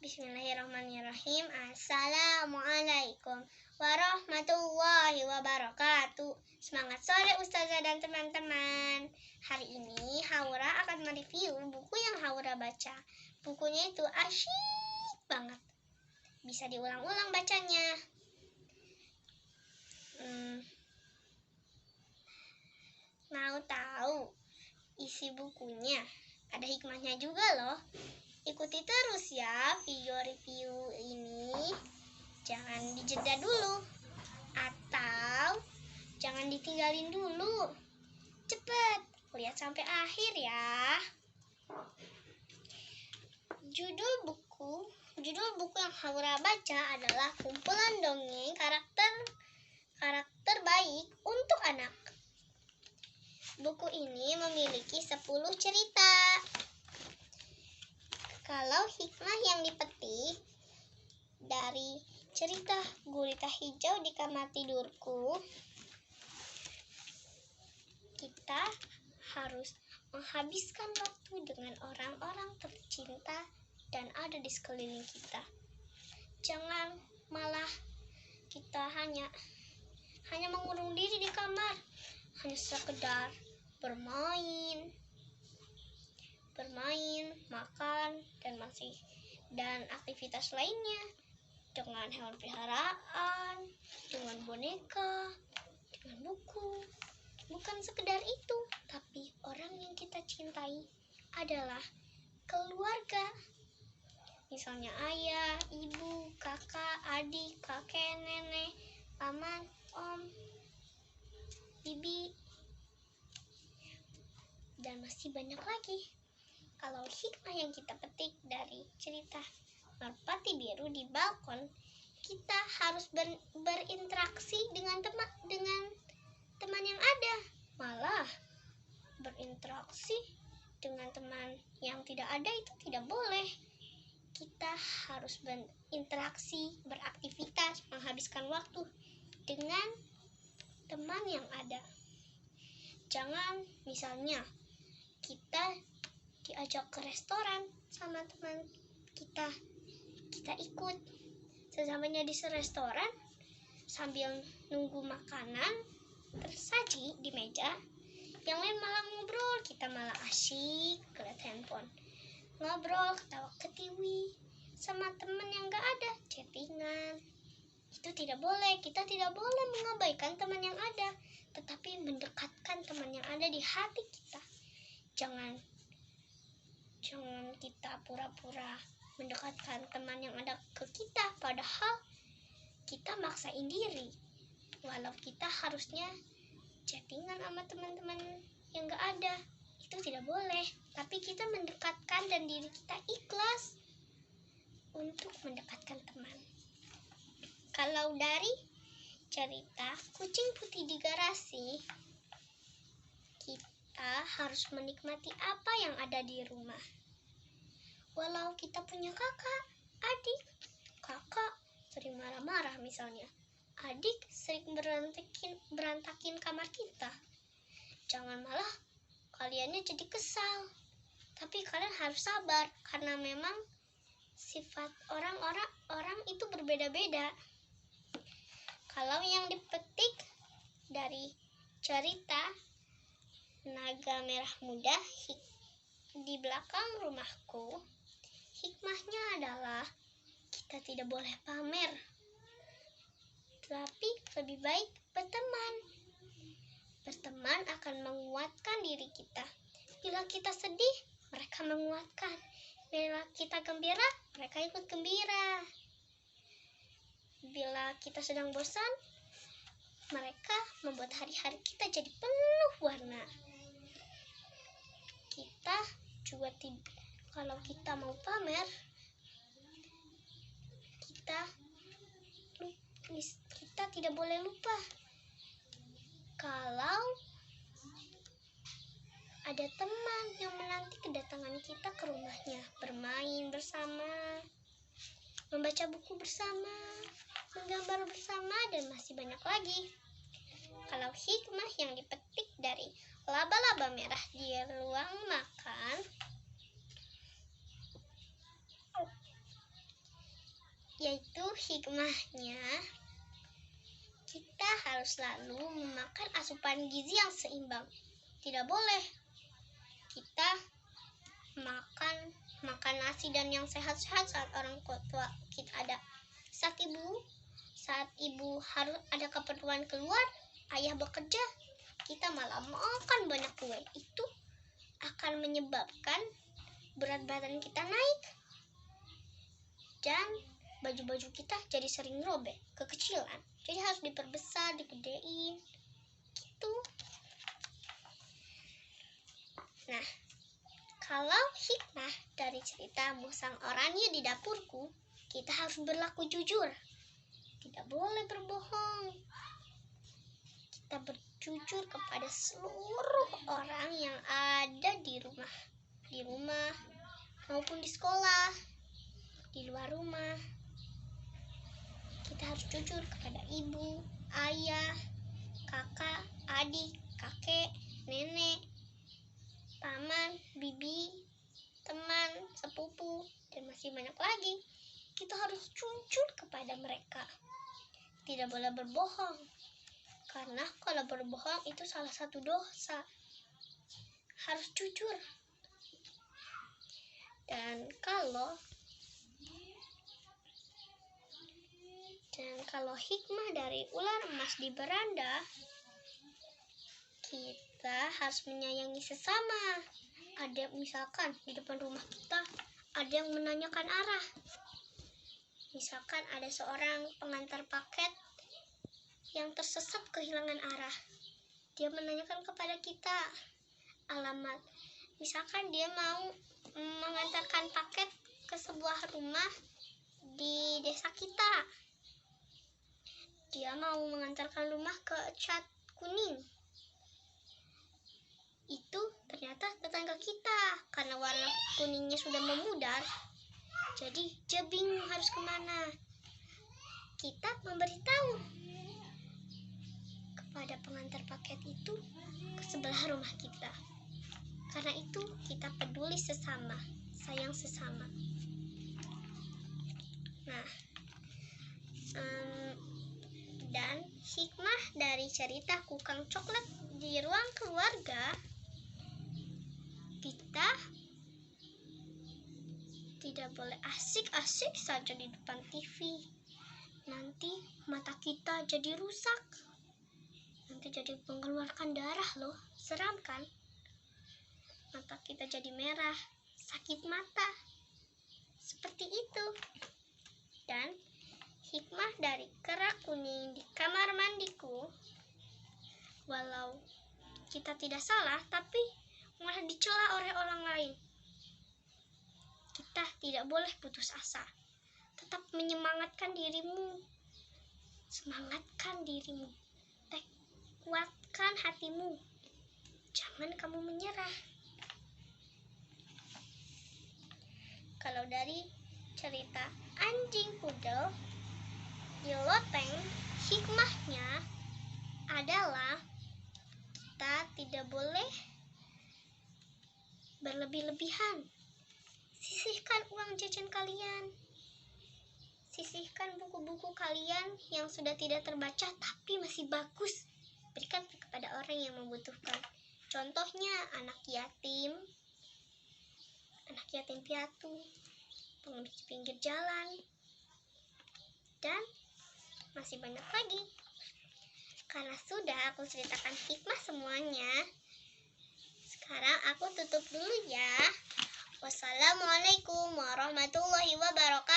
Bismillahirrahmanirrahim. Assalamualaikum warahmatullahi wabarakatuh. Semangat sore Ustazah dan teman-teman. Hari ini Haura akan mereview buku yang Haura baca. Bukunya itu asyik banget. Bisa diulang-ulang bacanya. Mau tahu isi bukunya? Ada hikmahnya juga loh. Ikuti terus ya video review ini. Jangan dijeda dulu atau jangan ditinggalin dulu. Cepet lihat sampai akhir ya. Judul buku yang Haura baca adalah kumpulan dongeng karakter baik untuk anak. Buku ini memiliki 10 cerita. Kalau hikmah yang dipetik dari cerita gurita hijau di kamar tidurku, kita harus menghabiskan waktu dengan orang-orang tercinta dan ada di sekeliling kita. Jangan malah kita hanya mengurung diri di kamar, hanya sekedar bermain, makan, dan aktivitas lainnya dengan hewan peliharaan, dengan boneka, dengan buku. Bukan sekedar itu, tapi orang yang kita cintai adalah keluarga. Misalnya ayah, ibu, kakak, adik, kakek, nenek, paman, om, bibi, dan masih banyak lagi. Kalau hikmah yang kita petik dari cerita Merpati Biru di balkon, kita harus berinteraksi dengan teman yang ada. Malah berinteraksi dengan teman yang tidak ada itu tidak boleh. Kita harus berinteraksi, beraktivitas, menghabiskan waktu dengan teman yang ada. Jangan misalnya kita diajak ke restoran sama teman kita ikut. Sesampainya di restoran, sambil nunggu makanan tersaji di meja, yang lain malah ngobrol, kita malah asyik lihat handphone, ngobrol, ketawa ketiwi sama teman yang gak ada, chattingan. Itu tidak boleh. Kita tidak boleh mengabaikan teman yang ada, tetapi mendekatkan teman yang ada di hati kita. Jangan kita pura-pura mendekatkan teman yang ada ke kita, padahal kita maksain diri. Walau kita harusnya chattingan sama teman-teman yang gak ada, itu tidak boleh. Tapi kita mendekatkan dan diri kita ikhlas untuk mendekatkan teman. Kalau dari cerita Kucing Putih di Garasi, kita harus menikmati apa yang ada di rumah. Walau kita punya kakak, adik, kakak sering marah-marah misalnya, adik sering berantakin kamar kita, jangan malah kaliannya jadi kesal. Tapi kalian harus sabar, karena memang sifat orang itu berbeda-beda. Kalau yang dipetik dari cerita Naga Merah Muda di belakang rumahku, hikmahnya adalah kita tidak boleh pamer, tapi lebih baik berteman. Berteman akan menguatkan diri kita. Bila kita sedih, mereka menguatkan. Bila kita gembira, mereka ikut gembira. Bila kita sedang bosan, mereka membuat hari-hari kita jadi penuh warna. Kita juga kalau kita mau pamer, kita tidak boleh lupa kalau ada teman yang menanti kedatangan kita ke rumahnya, bermain bersama, membaca buku bersama, menggambar bersama, dan masih banyak lagi. Kalau hikmah yang dipetik dari laba-laba merah di ruang makan, yaitu hikmahnya kita harus selalu memakan asupan gizi yang seimbang. Tidak boleh kita makan nasi dan yang sehat-sehat saat orang tua kita ada. Saat ibu harus ada keperluan keluar, ayah bekerja, kita malah makan banyak kue. Itu akan menyebabkan berat badan kita naik dan baju-baju kita jadi sering robek, kekecilan. Jadi harus diperbesar, digedein gitu. Nah, kalau hikmah dari cerita Musang Oranye di Dapurku, kita harus berlaku jujur. Tidak boleh berbohong. Kita berjujur kepada seluruh orang yang ada di rumah maupun di sekolah, di luar rumah. Kita harus jujur kepada ibu, ayah, kakak, adik, kakek, nenek, paman, bibi, teman, sepupu, dan masih banyak lagi. Kita harus jujur kepada mereka. Tidak boleh berbohong, karena kalau berbohong itu salah satu dosa. Harus jujur. Dan kalau hikmah dari ular emas di beranda, kita harus menyayangi sesama. Ada misalkan di depan rumah kita ada yang menanyakan arah. Misalkan ada seorang pengantar paket yang tersesat kehilangan arah. Dia menanyakan kepada kita alamat. Misalkan dia mau mengantarkan paket ke sebuah rumah di desa kita. Dia mau mengantarkan rumah ke Cat Kuning. Itu ternyata tetangga kita. Karena warna kuningnya sudah memudar, jadi dia bingung harus kemana. Kita memberitahu kepada pengantar paket itu ke sebelah rumah kita. Karena itu kita peduli sesama, sayang sesama. Nah, dan hikmah dari cerita Kukang Coklat di ruang keluarga, kita tidak boleh asik-asik saja di depan TV. Nanti mata kita jadi rusak. Nanti jadi mengeluarkan darah loh. Seram kan? Mata kita jadi merah, sakit mata. Seperti itu. Dan hikmah dari kera kuning di kamar mandiku, walau kita tidak salah, tapi malah dicela oleh orang lain. Kita tidak boleh putus asa. Tetap menyemangatkan dirimu. Semangatkan dirimu. Kuatkan hatimu. Jangan kamu menyerah. Kalau dari cerita Anjing Pudel di loteng, hikmahnya adalah kita tidak boleh berlebih-lebihan. Sisihkan uang jajan kalian. Sisihkan buku-buku kalian yang sudah tidak terbaca tapi masih bagus. Berikan kepada orang yang membutuhkan. Contohnya anak yatim piatu, pengemis di pinggir jalan, dan masih banyak lagi. Karena sudah aku ceritakan hikmah semuanya, sekarang aku tutup dulu ya. Wassalamualaikum warahmatullahi wabarakatuh.